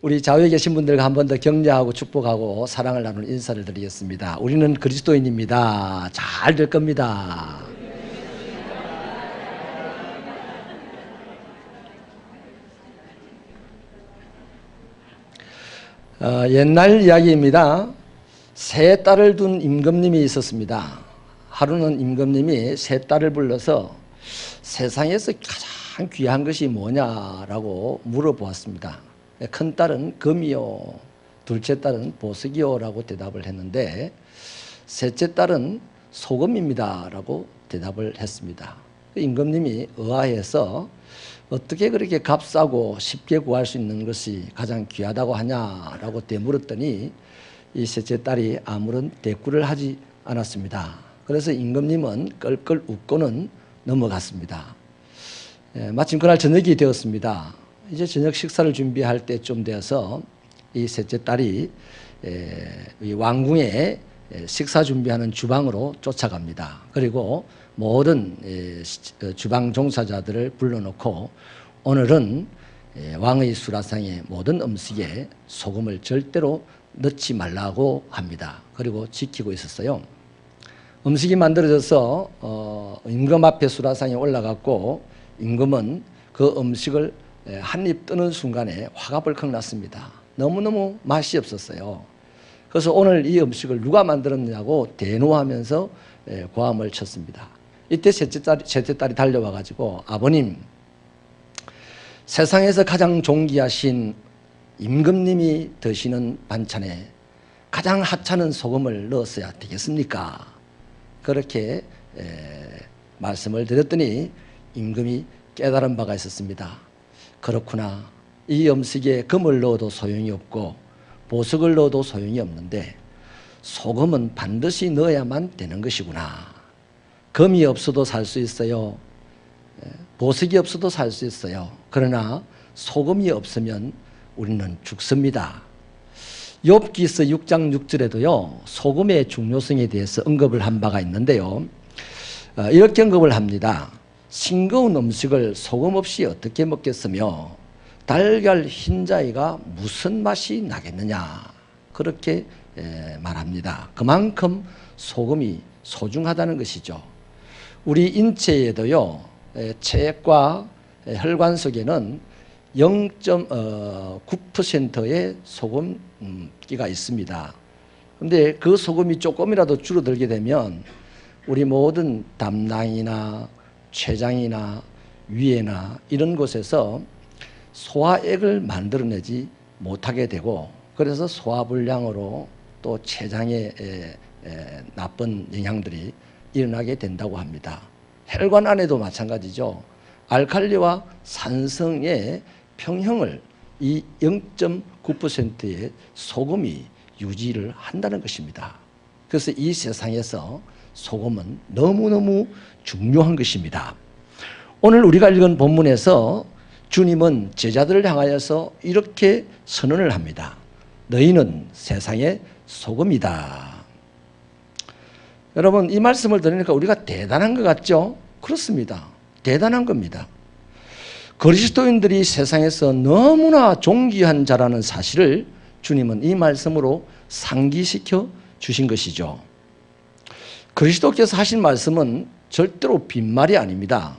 우리 좌우에 계신 분들과 한 번 더 격려하고 축복하고 사랑을 나누는 인사를 드리겠습니다. 우리는 그리스도인입니다. 잘 될 겁니다. 옛날 이야기입니다. 세 딸을 둔 임금님이 있었습니다. 하루는 임금님이 세 딸을 불러서 세상에서 가장 귀한 것이 뭐냐라고 물어보았습니다. 큰 딸은 금이요, 둘째 딸은 보석이요 라고 대답을 했는데 셋째 딸은 소금입니다 라고 대답을 했습니다. 임금님이 의아해서 어떻게 그렇게 값싸고 쉽게 구할 수 있는 것이 가장 귀하다고 하냐라고 되물었더니 이 셋째 딸이 아무런 대꾸를 하지 않았습니다. 그래서 임금님은 껄껄 웃고는 넘어갔습니다. 마침 그날 저녁이 되었습니다. 이제 저녁 식사를 준비할 때쯤 되어서 이 셋째 딸이 이 왕궁에 식사 준비하는 주방으로 쫓아갑니다. 그리고 모든 주방 종사자들을 불러놓고 오늘은 왕의 수라상의 모든 음식에 소금을 절대로 넣지 말라고 합니다. 그리고 지키고 있었어요. 음식이 만들어져서 임금 앞에 수라상에 올라갔고 임금은 그 음식을 한 입 뜨는 순간에 화가 벌컥 났습니다. 너무너무 맛이 없었어요. 그래서 오늘 이 음식을 누가 만들었냐고 대노하면서 고함을 쳤습니다. 이때 셋째 딸이 달려와 가지고 아버님, 세상에서 가장 존귀하신 임금님이 드시는 반찬에 가장 하찮은 소금을 넣었어야 되겠습니까? 그렇게 말씀을 드렸더니 임금이 깨달은 바가 있었습니다. 그렇구나. 이 음식에 금을 넣어도 소용이 없고 보석을 넣어도 소용이 없는데 소금은 반드시 넣어야만 되는 것이구나. 금이 없어도 살 수 있어요. 보석이 없어도 살 수 있어요. 그러나 소금이 없으면 우리는 죽습니다. 욥기서 6장 6절에도요 소금의 중요성에 대해서 언급을 한 바가 있는데요, 이렇게 언급을 합니다. 싱거운 음식을 소금 없이 어떻게 먹겠으며 달걀 흰자위가 무슨 맛이 나겠느냐, 그렇게 말합니다. 그만큼 소금이 소중하다는 것이죠. 우리 인체에도요 체액과 혈관 속에는 0.9%의 소금기가 있습니다. 그런데 그 소금이 조금이라도 줄어들게 되면 우리 모든 담낭이나 췌장이나 위에나 이런 곳에서 소화액을 만들어내지 못하게 되고, 그래서 소화불량으로 또 췌장에 나쁜 영향들이 일어나게 된다고 합니다. 혈관 안에도 마찬가지죠. 알칼리와 산성의 평형을 이 0.9%의 소금이 유지를 한다는 것입니다. 그래서 이 세상에서 소금은 너무너무 중요한 것입니다. 오늘 우리가 읽은 본문에서 주님은 제자들을 향하여서 이렇게 선언을 합니다. 너희는 세상의 소금이다. 여러분, 이 말씀을 들으니까 우리가 대단한 것 같죠? 그렇습니다. 대단한 겁니다. 그리스도인들이 세상에서 너무나 존귀한 자라는 사실을 주님은 이 말씀으로 상기시켜 주신 것이죠. 그리스도께서 하신 말씀은 절대로 빈말이 아닙니다.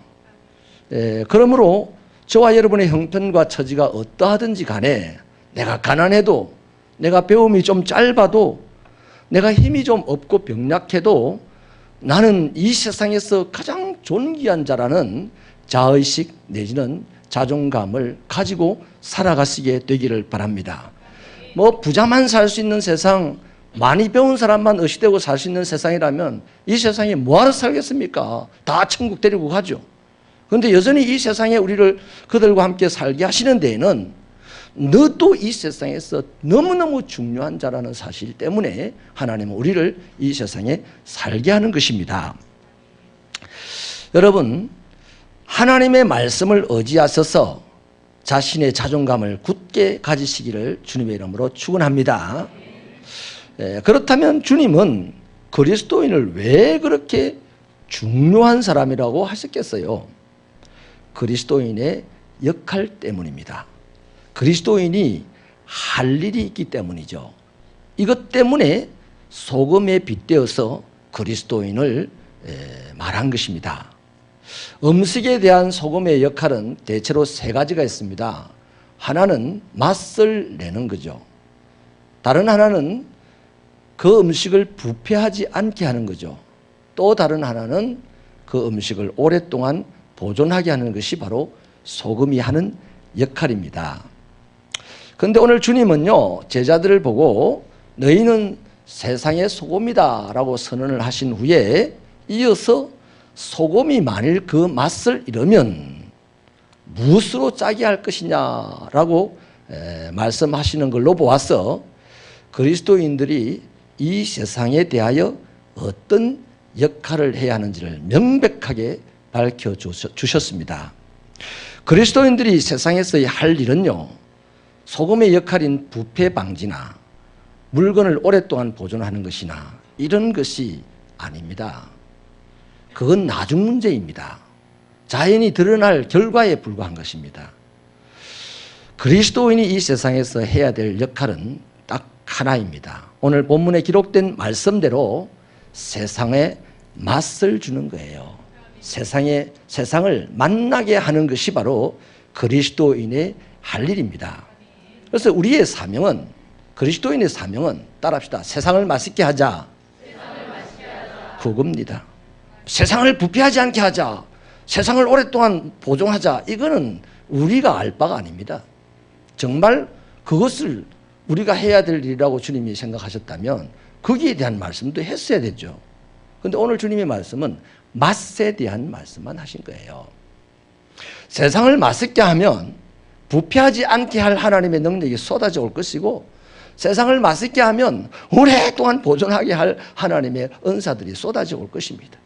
그러므로 저와 여러분의 형편과 처지가 어떠하든지 간에 내가 가난해도, 내가 배움이 좀 짧아도, 내가 힘이 좀 없고 병약해도 나는 이 세상에서 가장 존귀한 자라는 자의식 내지는 자존감을 가지고 살아가시게 되기를 바랍니다. 뭐 부자만 살 수 있는 세상, 많이 배운 사람만 의시되고 살 수 있는 세상이라면 이 세상에 뭐하러 살겠습니까? 다 천국 데리고 가죠. 그런데 여전히 이 세상에 우리를 그들과 함께 살게 하시는 데에는 너도 이 세상에서 너무너무 중요한 자라는 사실 때문에 하나님은 우리를 이 세상에 살게 하는 것입니다. 여러분, 하나님의 말씀을 의지하셔서 자신의 자존감을 굳게 가지시기를 주님의 이름으로 축원합니다. 그렇다면 주님은 그리스도인을 왜 그렇게 중요한 사람이라고 하셨겠어요? 그리스도인의 역할 때문입니다. 그리스도인이 할 일이 있기 때문이죠. 이것 때문에 소금에 빗대어서 그리스도인을 말한 것입니다. 음식에 대한 소금의 역할은 대체로 세 가지가 있습니다. 하나는 맛을 내는 거죠. 다른 하나는 그 음식을 부패하지 않게 하는 거죠. 또 다른 하나는 그 음식을 오랫동안 보존하게 하는 것이 바로 소금이 하는 역할입니다. 그런데 오늘 주님은요, 제자들을 보고 너희는 세상의 소금이다 라고 선언을 하신 후에 이어서 소금이 만일 그 맛을 잃으면 무엇으로 짜게 할 것이냐라고 말씀하시는 걸로 보아서 그리스도인들이 이 세상에 대하여 어떤 역할을 해야 하는지를 명백하게 밝혀주셨습니다. 그리스도인들이 세상에서 할 일은요, 소금의 역할인 부패 방지나 물건을 오랫동안 보존하는 것이나 이런 것이 아닙니다. 그건 나중 문제입니다. 자연이 드러날 결과에 불과한 것입니다. 그리스도인이 이 세상에서 해야 될 역할은 딱 하나입니다. 오늘 본문에 기록된 말씀대로 세상에 맛을 주는 거예요. 세상을 만나게 하는 것이 바로 그리스도인의 할 일입니다. 그래서 우리의 사명은, 그리스도인의 사명은 따라합시다. 세상을 맛있게 하자. 그겁니다. 세상을 부패하지 않게 하자. 세상을 오랫동안 보존하자. 이거는 우리가 알 바가 아닙니다. 정말 그것을 우리가 해야 될 일이라고 주님이 생각하셨다면 거기에 대한 말씀도 했어야 되죠. 그런데 오늘 주님의 말씀은 맛에 대한 말씀만 하신 거예요. 세상을 맛있게 하면 부패하지 않게 할 하나님의 능력이 쏟아져 올 것이고, 세상을 맛있게 하면 오랫동안 보존하게 할 하나님의 은사들이 쏟아져 올 것입니다.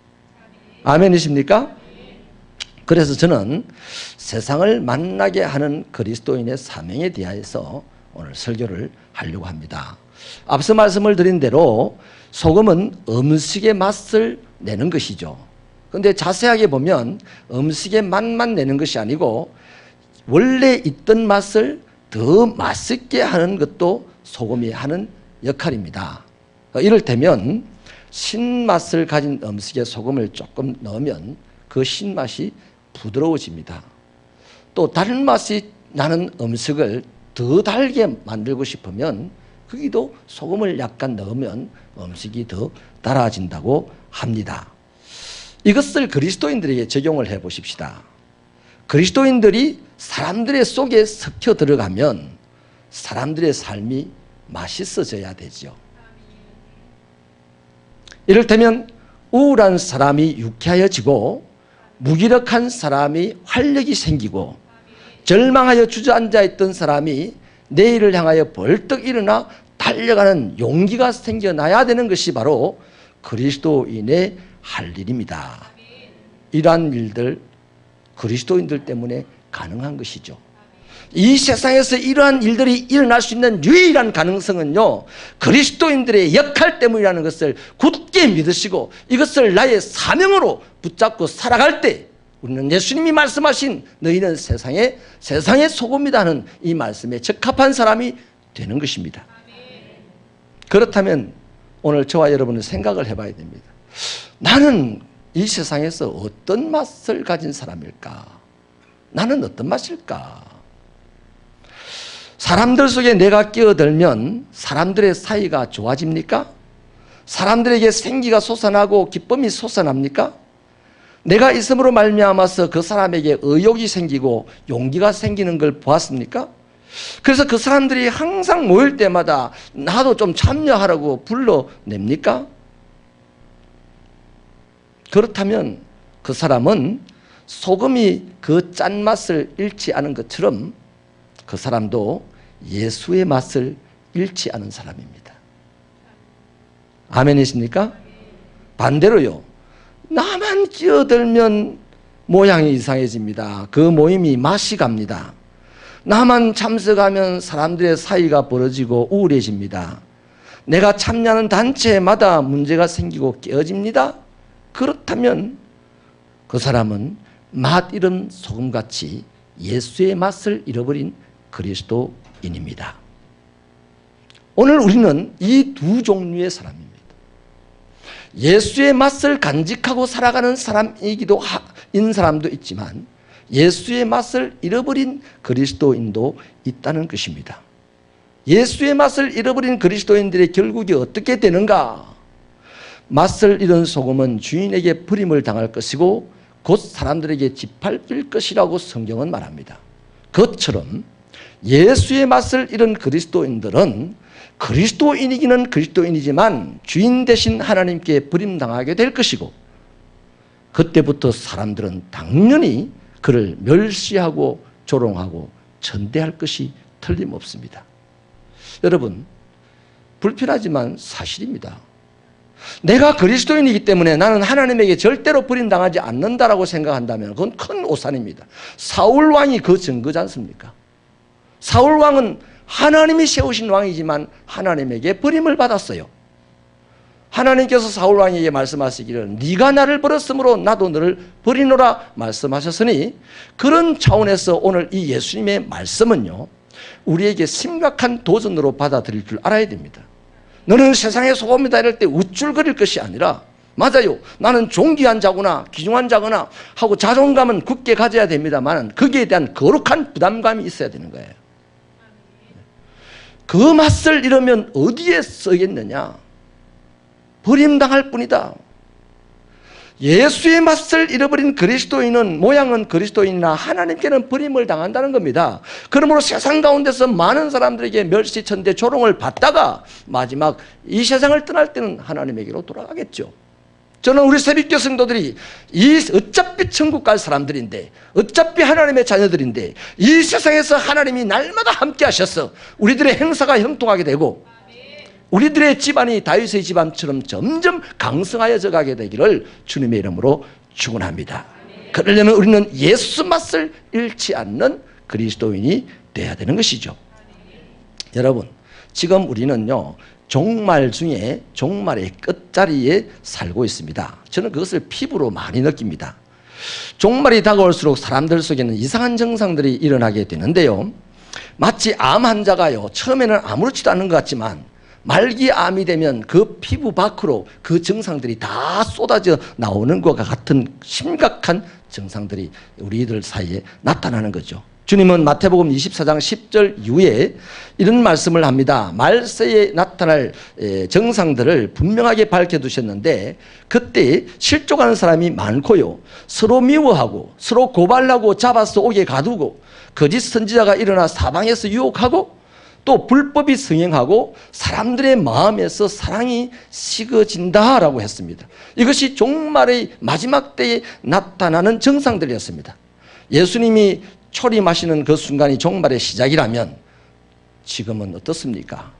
아멘이십니까? 그래서 저는 세상을 만나게 하는 그리스도인의 사명에 대하여서 오늘 설교를 하려고 합니다. 앞서 말씀을 드린 대로 소금은 음식의 맛을 내는 것이죠. 그런데 자세하게 보면 음식의 맛만 내는 것이 아니고 원래 있던 맛을 더 맛있게 하는 것도 소금이 하는 역할입니다. 이를테면 신맛을 가진 음식에 소금을 조금 넣으면 그 신맛이 부드러워집니다. 또 다른 맛이 나는 음식을 더 달게 만들고 싶으면 거기도 소금을 약간 넣으면 음식이 더 달아진다고 합니다. 이것을 그리스도인들에게 적용을 해 보십시다. 그리스도인들이 사람들의 속에 섞여 들어가면 사람들의 삶이 맛있어져야 되죠. 이를테면 우울한 사람이 유쾌해지고 무기력한 사람이 활력이 생기고 절망하여 주저앉아 있던 사람이 내일을 향하여 벌떡 일어나 달려가는 용기가 생겨나야 되는 것이 바로 그리스도인의 할 일입니다. 이러한 일들 그리스도인들 때문에 가능한 것이죠. 이 세상에서 이러한 일들이 일어날 수 있는 유일한 가능성은요, 그리스도인들의 역할 때문이라는 것을 굳게 믿으시고 이것을 나의 사명으로 붙잡고 살아갈 때 우리는 예수님이 말씀하신 너희는 세상의 소금이다 하는 이 말씀에 적합한 사람이 되는 것입니다. 그렇다면 오늘 저와 여러분은 생각을 해봐야 됩니다. 나는 이 세상에서 어떤 맛을 가진 사람일까? 나는 어떤 맛일까? 사람들 속에 내가 끼어들면 사람들의 사이가 좋아집니까? 사람들에게 생기가 솟아나고 기쁨이 솟아납니까? 내가 있음으로 말미암아서 그 사람에게 의욕이 생기고 용기가 생기는 걸 보았습니까? 그래서 그 사람들이 항상 모일 때마다 나도 좀 참여하라고 불러냅니까? 그렇다면 그 사람은 소금이 그 짠맛을 잃지 않은 것처럼 그 사람도 예수의 맛을 잃지 않은 사람입니다. 아멘이십니까? 반대로요, 나만 끼어들면 모양이 이상해집니다. 그 모임이 맛이 갑니다. 나만 참석하면 사람들의 사이가 벌어지고 우울해집니다. 내가 참여하는 단체마다 문제가 생기고 깨어집니다. 그렇다면 그 사람은 맛 잃은 소금같이 예수의 맛을 잃어버린 그리스도인입니다. 오늘 우리는 이 두 종류의 사람입니다. 예수의 맛을 간직하고 살아가는 인 사람도 있지만 예수의 맛을 잃어버린 그리스도인도 있다는 것입니다. 예수의 맛을 잃어버린 그리스도인들의 결국이 어떻게 되는가? 맛을 잃은 소금은 주인에게 버림을 당할 것이고 곧 사람들에게 짓밟힐 것이라고 성경은 말합니다. 그것처럼 예수의 맛을 잃은 그리스도인들은 그리스도인이기는 그리스도인이지만 주인 대신 하나님께 버림당하게 될 것이고 그때부터 사람들은 당연히 그를 멸시하고 조롱하고 천대할 것이 틀림없습니다. 여러분, 불편하지만 사실입니다. 내가 그리스도인이기 때문에 나는 하나님에게 절대로 버림당하지 않는다라고 생각한다면 그건 큰 오산입니다. 사울 왕이 그 증거지 않습니까? 사울 왕은 하나님이 세우신 왕이지만 하나님에게 버림을 받았어요. 하나님께서 사울 왕에게 말씀하시기를 네가 나를 버렸으므로 나도 너를 버리노라 말씀하셨으니 그런 차원에서 오늘 이 예수님의 말씀은요 우리에게 심각한 도전으로 받아들일 줄 알아야 됩니다. 너는 세상의 소금이다 이럴 때 우쭐거릴 것이 아니라 맞아요. 나는 존귀한 자구나 귀중한 자구나 하고 자존감은 굳게 가져야 됩니다만 거기에 대한 거룩한 부담감이 있어야 되는 거예요. 그 맛을 잃으면 어디에 쓰겠느냐? 버림당할 뿐이다. 예수의 맛을 잃어버린 그리스도인은 모양은 그리스도인이나 하나님께는 버림을 당한다는 겁니다. 그러므로 세상 가운데서 많은 사람들에게 멸시, 천대, 조롱을 받다가 마지막 이 세상을 떠날 때는 하나님에게로 돌아가겠죠. 저는 우리 새벽교 성도들이 어차피 천국 갈 사람들인데 어차피 하나님의 자녀들인데 이 세상에서 하나님이 날마다 함께 하셔서 우리들의 행사가 형통하게 되고 우리들의 집안이 다윗의 집안처럼 점점 강성하여져 가게 되기를 주님의 이름으로 축원합니다. 그러려면 우리는 예수 맛을 잃지 않는 그리스도인이 되어야 되는 것이죠. 여러분, 지금 우리는요 종말 중에 종말의 끝자리에 살고 있습니다. 저는 그것을 피부로 많이 느낍니다. 종말이 다가올수록 사람들 속에는 이상한 증상들이 일어나게 되는데요. 마치 암 환자가요 처음에는 아무렇지도 않은 것 같지만 말기 암이 되면 그 피부 밖으로 그 증상들이 다 쏟아져 나오는 것과 같은 심각한 증상들이 우리들 사이에 나타나는 거죠. 주님은 마태복음 24장 10절 이후에 이런 말씀을 합니다. 말세에 나타날 증상들을 분명하게 밝혀두셨는데 그때 실족하는 사람이 많고요. 서로 미워하고 서로 고발하고 잡아서 옥에 가두고 거짓 선지자가 일어나 사방에서 유혹하고 또 불법이 성행하고 사람들의 마음에서 사랑이 식어진다라고 했습니다. 이것이 종말의 마지막 때에 나타나는 증상들이었습니다. 예수님이 초림하시는 그 순간이 종말의 시작이라면 지금은 어떻습니까?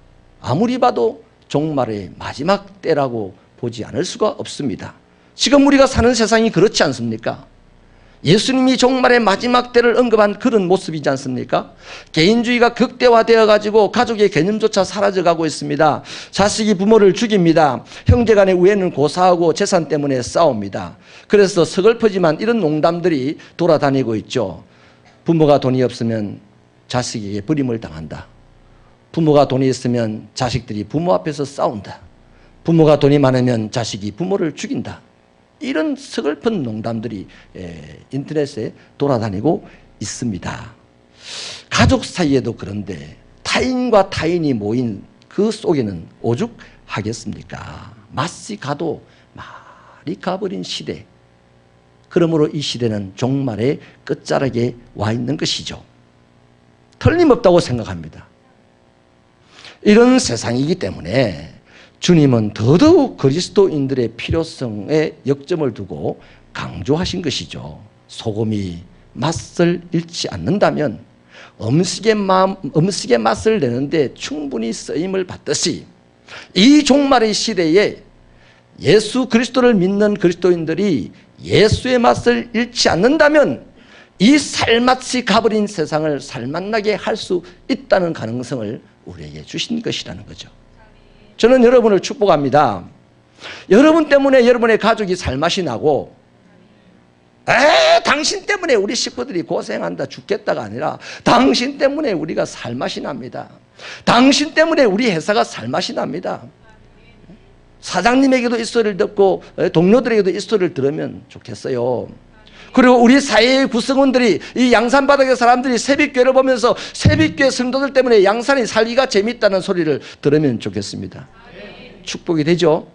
아무리 봐도 종말의 마지막 때라고 보지 않을 수가 없습니다. 지금 우리가 사는 세상이 그렇지 않습니까? 예수님이 종말의 마지막 때를 언급한 그런 모습이지 않습니까? 개인주의가 극대화되어 가지고 가족의 개념조차 사라져가고 있습니다. 자식이 부모를 죽입니다. 형제간의 우애는 고사하고 재산 때문에 싸웁니다. 그래서 서글프지만 이런 농담들이 돌아다니고 있죠. 부모가 돈이 없으면 자식에게 버림을 당한다. 부모가 돈이 있으면 자식들이 부모 앞에서 싸운다. 부모가 돈이 많으면 자식이 부모를 죽인다. 이런 서글픈 농담들이 인터넷에 돌아다니고 있습니다. 가족 사이에도 그런데 타인과 타인이 모인 그 속에는 오죽하겠습니까? 맛이 가도 말이 가버린 시대. 그러므로 이 시대는 종말의 끝자락에 와 있는 것이죠. 틀림없다고 생각합니다. 이런 세상이기 때문에 주님은 더더욱 그리스도인들의 필요성에 역점을 두고 강조하신 것이죠. 소금이 맛을 잃지 않는다면 음식의 맛을 내는데 충분히 쓰임을 받듯이 이 종말의 시대에 예수 그리스도를 믿는 그리스도인들이 예수의 맛을 잃지 않는다면 이 살맛이 가버린 세상을 살맛나게 할 수 있다는 가능성을 우리에게 주신 것이라는 거죠. 저는 여러분을 축복합니다. 여러분 때문에 여러분의 가족이 살맛이 나고 당신 때문에 우리 식구들이 고생한다 죽겠다가 아니라 당신 때문에 우리가 살맛이 납니다. 당신 때문에 우리 회사가 살맛이 납니다. 사장님에게도 이 소리를 듣고 동료들에게도 이 소리를 들으면 좋겠어요. 그리고 우리 사회의 구성원들이 이 양산바닥의 사람들이 새벽교회를 보면서 새벽교회 성도들 때문에 양산이 살기가 재밌다는 소리를 들으면 좋겠습니다. 축복이 되죠.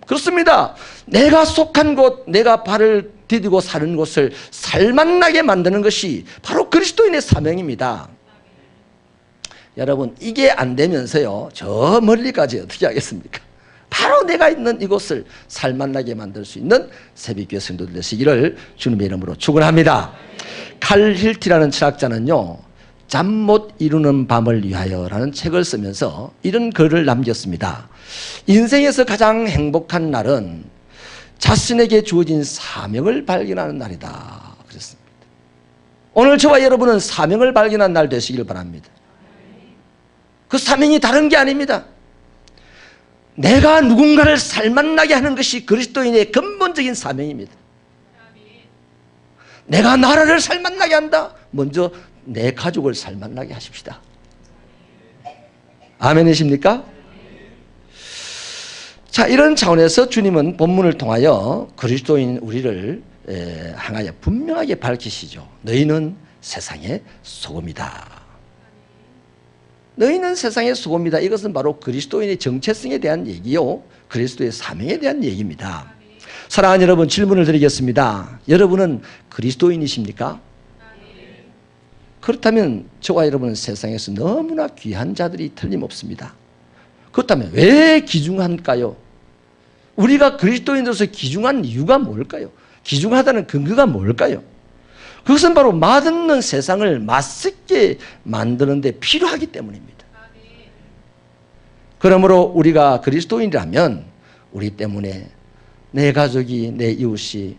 그렇습니다. 내가 속한 곳, 내가 발을 디디고 사는 곳을 살맛나게 만드는 것이 바로 그리스도인의 사명입니다. 여러분, 이게 안 되면서요, 저 멀리까지 어떻게 하겠습니까? 바로 내가 있는 이곳을 살맛나게 만들 수 있는 새벽교회 성도들 되시기를 주님의 이름으로 축원합니다. 칼 힐티라는 철학자는요, 잠 못 이루는 밤을 위하여라는 책을 쓰면서 이런 글을 남겼습니다. 인생에서 가장 행복한 날은 자신에게 주어진 사명을 발견하는 날이다 그랬습니다. 오늘 저와 여러분은 사명을 발견한 날 되시길 바랍니다. 그 사명이 다른 게 아닙니다. 내가 누군가를 살맛나게 하는 것이 그리스도인의 근본적인 사명입니다. 내가 나라를 살맛나게 한다. 먼저 내 가족을 살맛나게 하십시다. 아멘이십니까? 자, 이런 차원에서 주님은 본문을 통하여 그리스도인 우리를 향하여 분명하게 밝히시죠. 너희는 세상의 소금이다. 너희는 세상의 소금이다. 이것은 바로 그리스도인의 정체성에 대한 얘기요, 그리스도의 사명에 대한 얘기입니다. 사랑하는 여러분, 질문을 드리겠습니다. 여러분은 그리스도인이십니까? 그렇다면 저와 여러분은 세상에서 너무나 귀한 자들이 틀림없습니다. 그렇다면 왜 귀중한가요? 우리가 그리스도인으로서 귀중한 이유가 뭘까요? 귀중하다는 근거가 뭘까요? 그것은 바로 맛없는 세상을 맛있게 만드는 데 필요하기 때문입니다. 그러므로 우리가 그리스도인이라면 우리 때문에 내 가족이, 내 이웃이,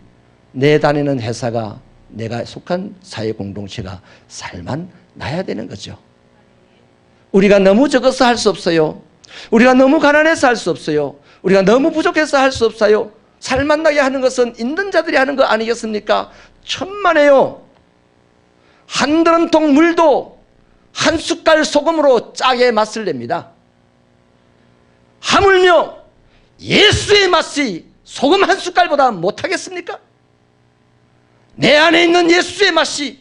내 다니는 회사가, 내가 속한 사회 공동체가 살만 나야 되는 거죠. 우리가 너무 적어서 할 수 없어요. 우리가 너무 가난해서 할 수 없어요. 우리가 너무 부족해서 할 수 없어요. 살맛나게 하는 것은 있는 자들이 하는 거 아니겠습니까? 천만에요. 한 드럼통 물도 한 숟갈 소금으로 짜게 맛을 냅니다. 하물며 예수의 맛이 소금 한 숟갈보다 못하겠습니까? 내 안에 있는 예수의 맛이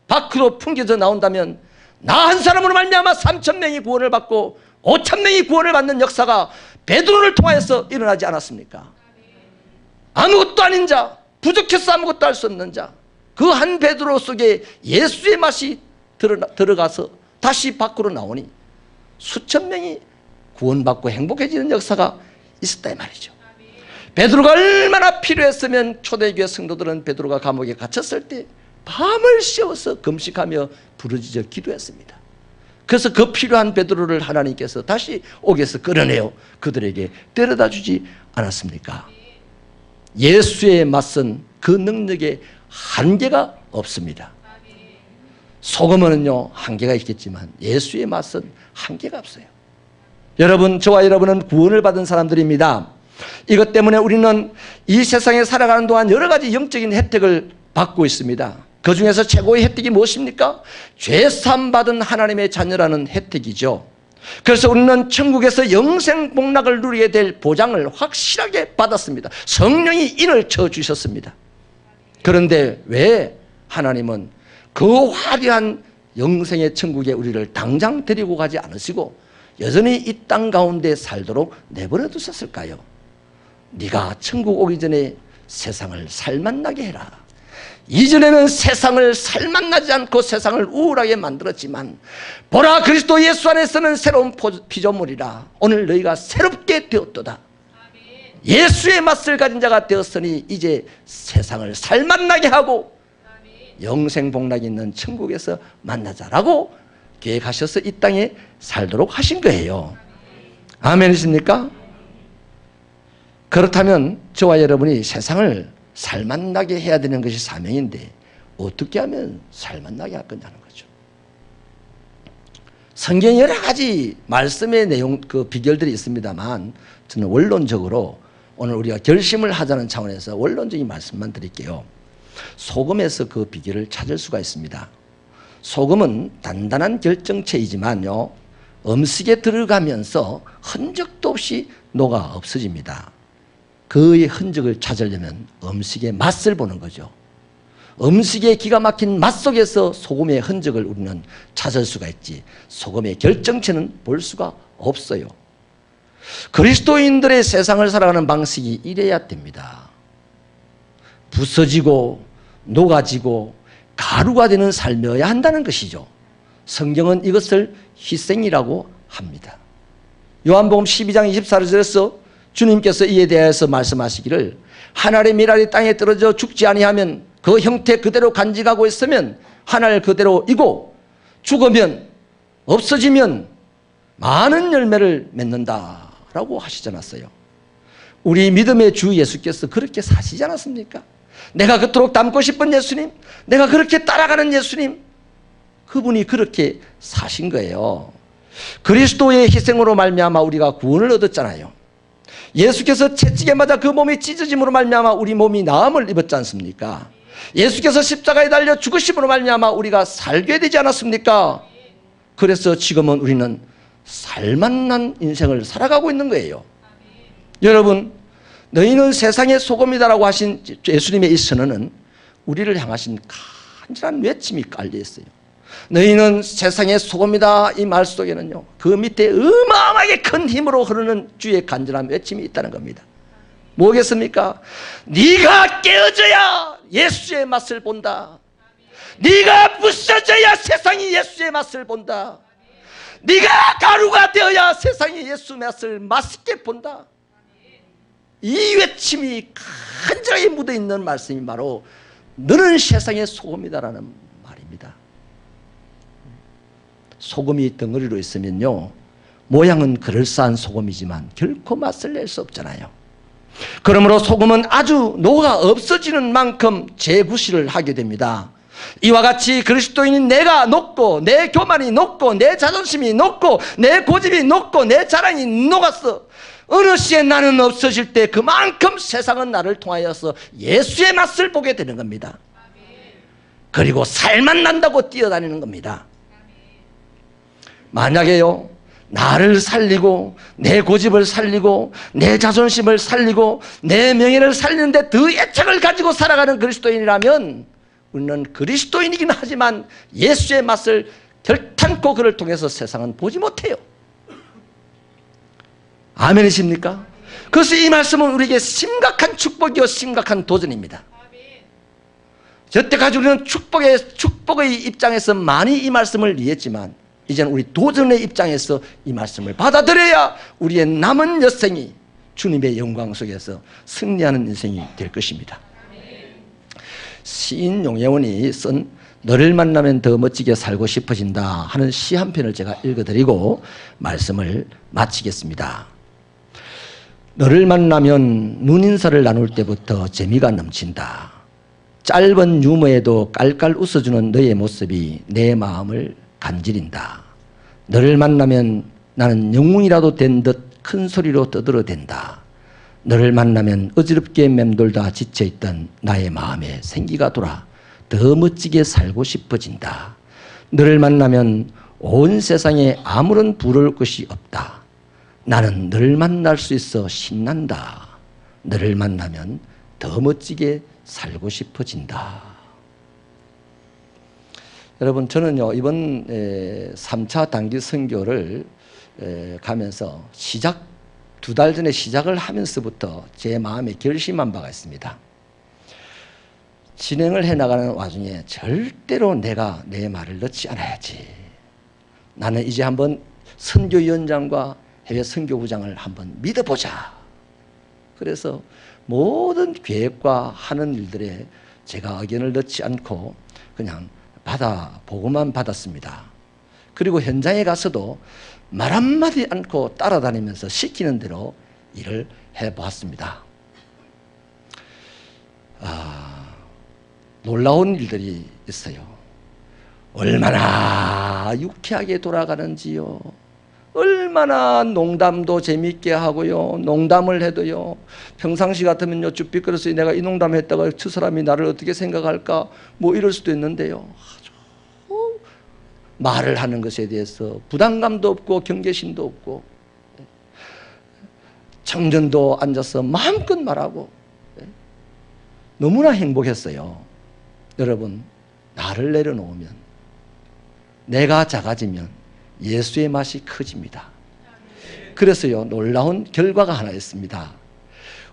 밖으로 풍겨져 나온다면 나 한 사람으로 말미암아 3,000명이 구원을 받고 5,000명이 구원을 받는 역사가 베드로를 통하여서 일어나지 않았습니까? 아무것도 아닌 자, 부족해서 아무것도 할 수 없는 자, 그 한 베드로 속에 예수의 맛이 들어가서 다시 밖으로 나오니 수천 명이 구원받고 행복해지는 역사가 있었다 이 말이죠. 베드로가 얼마나 필요했으면 초대교회 성도들은 베드로가 감옥에 갇혔을 때 밤을 새워서 금식하며 부르짖어 기도했습니다. 그래서 그 필요한 베드로를 하나님께서 다시 옥에서 끌어내어 그들에게 데려다 주지 않았습니까? 예수의 맛은 그 능력에 한계가 없습니다. 소금은요 한계가 있겠지만 예수의 맛은 한계가 없어요. 여러분, 저와 여러분은 구원을 받은 사람들입니다. 이것 때문에 우리는 이 세상에 살아가는 동안 여러 가지 영적인 혜택을 받고 있습니다. 그 중에서 최고의 혜택이 무엇입니까? 죄사함 받은 하나님의 자녀라는 혜택이죠. 그래서 우리는 천국에서 영생 복락을 누리게 될 보장을 확실하게 받았습니다. 성령이 인을 쳐주셨습니다. 그런데 왜 하나님은 그 화려한 영생의 천국에 우리를 당장 데리고 가지 않으시고 여전히 이 땅 가운데 살도록 내버려 두셨을까요? 네가 천국 오기 전에 세상을 살맛나게 해라. 이전에는 세상을 살맛나지 않고 세상을 우울하게 만들었지만 보라, 그리스도 예수 안에서는 새로운 피조물이라. 오늘 너희가 새롭게 되었도다. 예수의 맛을 가진 자가 되었으니 이제 세상을 살맛나게 하고 영생 복락이 있는 천국에서 만나자라고 계획하셔서 이 땅에 살도록 하신 거예요. 아멘이십니까? 그렇다면 저와 여러분이 세상을 살맛나게 해야 되는 것이 사명인데 어떻게 하면 살맛나게 할 거냐는 거죠. 성경에 여러 가지 말씀의 내용, 그 비결들이 있습니다만 저는 원론적으로 오늘 우리가 결심을 하자는 차원에서 원론적인 말씀만 드릴게요. 소금에서 그 비결을 찾을 수가 있습니다. 소금은 단단한 결정체이지만요, 음식에 들어가면서 흔적도 없이 녹아 없어집니다. 그의 흔적을 찾으려면 음식의 맛을 보는 거죠. 음식의 기가 막힌 맛 속에서 소금의 흔적을 우리는 찾을 수가 있지, 소금의 결정체는 볼 수가 없어요. 그리스도인들의 세상을 살아가는 방식이 이래야 됩니다. 부서지고 녹아지고 가루가 되는 삶이어야 한다는 것이죠. 성경은 이것을 희생이라고 합니다. 요한복음 12장 24절에서 주님께서 이에 대해서 말씀하시기를, 한 알의 밀알이 땅에 떨어져 죽지 아니하면 그 형태 그대로 간직하고 있으면 한 알 그대로이고, 죽으면 없어지면 많은 열매를 맺는다라고 하시지 않았어요? 우리 믿음의 주 예수께서 그렇게 사시지 않았습니까? 내가 그토록 닮고 싶은 예수님, 내가 그렇게 따라가는 예수님, 그분이 그렇게 사신 거예요. 그리스도의 희생으로 말미암아 우리가 구원을 얻었잖아요. 예수께서 채찍에 맞아 그 몸이 찢어짐으로 말미암아 우리 몸이 나음을 입었지 않습니까? 예수께서 십자가에 달려 죽으심으로 말미암아 우리가 살게 되지 않았습니까? 그래서 지금은 우리는 살만난 인생을 살아가고 있는 거예요. 여러분, 너희는 세상의 소금이다라고 하신 예수님의 이 선언은 우리를 향하신 간절한 외침이 깔려 있어요. 너희는 세상의 소금이다, 이 말 속에는요, 그 밑에 어마어마하게 큰 힘으로 흐르는 주의 간절한 외침이 있다는 겁니다. 뭐겠습니까? 네가 깨어져야 예수의 맛을 본다. 네가 부서져야 세상이 예수의 맛을 본다. 네가 가루가 되어야 세상이 예수 맛을 맛있게 본다. 이 외침이 간절히 묻어있는 말씀이 바로 너는 세상의 소금이다라는 말입니다. 소금이 덩어리로 있으면요, 모양은 그럴싸한 소금이지만 결코 맛을 낼 수 없잖아요. 그러므로 소금은 아주 녹아 없어지는 만큼 재구실을 하게 됩니다. 이와 같이 그리스도인인 내가 녹고, 내 교만이 녹고, 내 자존심이 녹고, 내 고집이 녹고, 내 자랑이 녹았어. 어느 시에 나는 없어질 때 그만큼 세상은 나를 통하여서 예수의 맛을 보게 되는 겁니다. 그리고 살만 난다고 뛰어다니는 겁니다. 만약에요, 나를 살리고 내 고집을 살리고 내 자존심을 살리고 내 명예를 살리는데 더 애착을 가지고 살아가는 그리스도인이라면 우리는 그리스도인이긴 하지만 예수의 맛을 결탄코 그를 통해서 세상은 보지 못해요. 아멘이십니까? 그래서 이 말씀은 우리에게 심각한 축복이요 심각한 도전입니다. 여태까지 우리는 축복의 입장에서 많이 이 말씀을 이해했지만 이제는 우리 도전의 입장에서 이 말씀을 받아들여야 우리의 남은 여생이 주님의 영광 속에서 승리하는 인생이 될 것입니다. 시인 용혜원이 쓴 너를 만나면 더 멋지게 살고 싶어진다 하는 시 한 편을 제가 읽어드리고 말씀을 마치겠습니다. 너를 만나면 눈인사를 나눌 때부터 재미가 넘친다. 짧은 유머에도 깔깔 웃어주는 너의 모습이 내 마음을 간지린다. 너를 만나면 나는 영웅이라도 된 듯 큰 소리로 떠들어댄다. 너를 만나면 어지럽게 맴돌다 지쳐있던 나의 마음에 생기가 돌아 더 멋지게 살고 싶어진다. 너를 만나면 온 세상에 아무런 부러울 것이 없다. 나는 너를 만날 수 있어 신난다. 너를 만나면 더 멋지게 살고 싶어진다. 여러분, 저는요, 이번 3차 단기 선교를 가면서 두 달 전에 시작을 하면서부터 제 마음에 결심한 바가 있습니다. 진행을 해나가는 와중에 절대로 내가 내 말을 넣지 않아야지. 나는 이제 한번 선교위원장과 해외 선교부장을 한번 믿어보자. 그래서 모든 계획과 하는 일들에 제가 의견을 넣지 않고 그냥 보고만 받았습니다. 그리고 현장에 가서도 말 한마디 않고 따라다니면서 시키는 대로 일을 해보았습니다. 놀라운 일들이 있어요. 얼마나 유쾌하게 돌아가는지요. 얼마나 농담도 재미있게 하고요. 농담을 해도요. 평상시 같으면요. 쭈삣거려서 내가 이 농담 했다가 저 사람이 나를 어떻게 생각할까? 뭐 이럴 수도 있는데요. 아주 말을 하는 것에 대해서 부담감도 없고 경계심도 없고 청년도 앉아서 마음껏 말하고 너무나 행복했어요. 여러분, 나를 내려놓으면, 내가 작아지면 예수의 맛이 커집니다. 그래서요, 놀라운 결과가 하나 있습니다.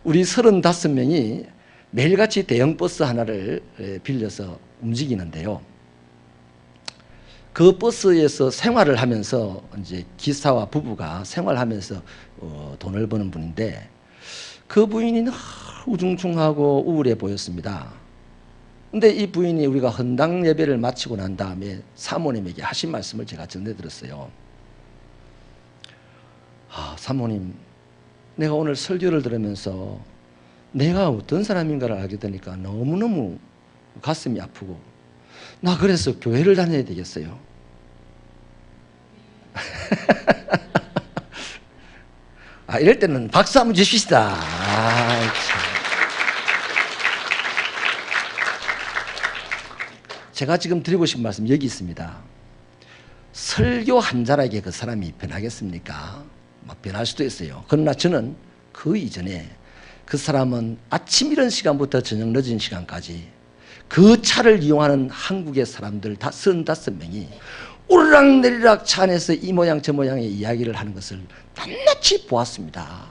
우리 35명이 매일같이 대형 버스 하나를 빌려서 움직이는데요. 그 버스에서 생활을 하면서 이제 기사와 부부가 생활하면서 돈을 버는 분인데, 그 부인이 우중충하고 우울해 보였습니다. 근데 이 부인이 우리가 헌당 예배를 마치고 난 다음에 사모님에게 하신 말씀을 제가 전해드렸어요. 사모님, 내가 오늘 설교를 들으면서 내가 어떤 사람인가를 알게 되니까 너무너무 가슴이 아프고, 나 그래서 교회를 다녀야 되겠어요. 이럴 때는 박수 한번 주십시다. 제가 지금 드리고 싶은 말씀 여기 있습니다. 설교 한 자락에 그 사람이 변하겠습니까? 변할 수도 있어요. 그러나 저는 그 이전에 그 사람은 아침 이른 시간부터 저녁 늦은 시간까지 그 차를 이용하는 한국의 사람들 35명이 오르락내리락 차 안에서 이 모양 저 모양의 이야기를 하는 것을 낱낱이 보았습니다.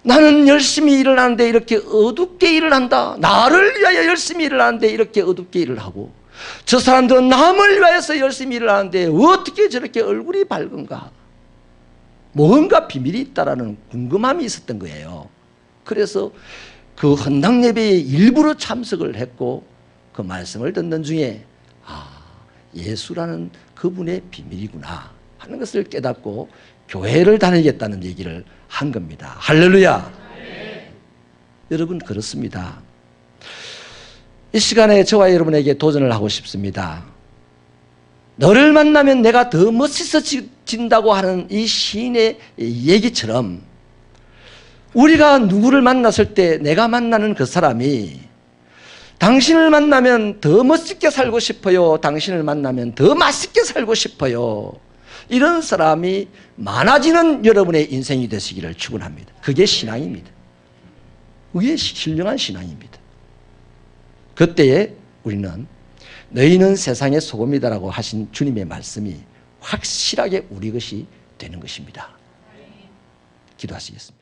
나는 열심히 일을 하는데 이렇게 어둡게 일을 한다. 나를 위하여 열심히 일을 하는데 이렇게 어둡게 일을 하고, 저 사람들은 남을 위하여서 열심히 일을 하는데 어떻게 저렇게 얼굴이 밝은가? 뭔가 비밀이 있다라는 궁금함이 있었던 거예요. 그래서 그 헌당 예배에 일부러 참석을 했고, 그 말씀을 듣는 중에 예수라는 그분의 비밀이구나 하는 것을 깨닫고 교회를 다니겠다는 얘기를 한 겁니다. 할렐루야. 네. 여러분, 그렇습니다. 이 시간에 저와 여러분에게 도전을 하고 싶습니다. 너를 만나면 내가 더 멋있어진다고 하는 이 시인의 얘기처럼, 우리가 누구를 만났을 때 내가 만나는 그 사람이 당신을 만나면 더 멋있게 살고 싶어요, 당신을 만나면 더 맛있게 살고 싶어요, 이런 사람이 많아지는 여러분의 인생이 되시기를 축원합니다. 그게 신앙입니다. 그게 신령한 신앙입니다. 그때에 우리는 너희는 세상의 소금이다라고 하신 주님의 말씀이 확실하게 우리 것이 되는 것입니다. 기도하시겠습니다.